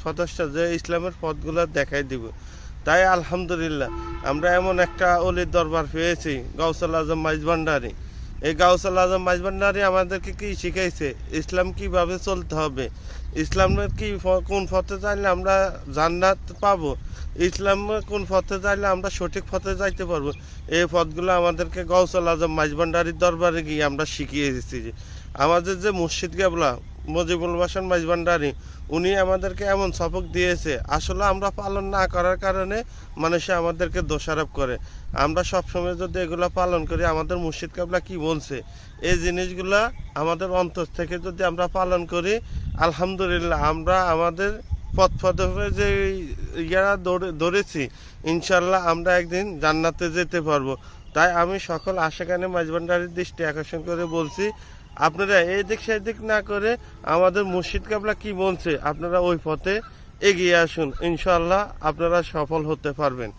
পথস্থ যে ইসলামের পথগুলো দেখাই দিব। তাই আলহামদুলিল্লাহ আমরা এমন একটা অলির দরবার পেয়েছি, গাউসুল আজম মাইজভান্ডারী। এই গাউসুল আজম মাইজভান্ডারী আমাদেরকে কি শিখাইছে, ইসলাম কিভাবে চলতে হবে, ইসলামের কি কোন পথে চাইলে আমরা জান্নাত পাবো, ইসলামের কোন পথে চাইলে আমরা সঠিক পথে যাইতে পারবো। এই পথগুলো আমাদেরকে গাউসুল আজম মাইজভান্ডারীর দরবারে গিয়ে আমরা শিখিয়ে দিচ্ছি। আমাদের যে মুর্শিদ কেবলা মুজিবুল বাসান মাইজভান্ডারী, উনি আমাদেরকে এমন সবক দিয়েছে, আসলে আমরা পালন না করার কারণে মানুষে আমাদেরকে দোষারোপ করে। আমরা সবসময় যদি এগুলো পালন করি, আমাদের মুর্শিদ কেবলা কি বলছে এই জিনিসগুলা আমাদের অন্তর থেকে যদি আমরা পালন করি, আলহামদুলিল্লাহ আমরা আমাদের পথ পথে যে ইয়ারা ধরেছি, ইনশাল্লাহ আমরা একদিন জান্নাতে যেতে পারবো। তাই আমি সকল আশিকানে মাইজভান্ডারীর দৃষ্টি আকর্ষণ করে বলছি, আপনারা এই দিক সেদিক না করে আমাদের মুর্শিদ কেবলা কি বলছে আপনারা ওই পথে এগিয়ে আসুন, ইনশাল্লাহ আপনারা সফল হতে পারবেন।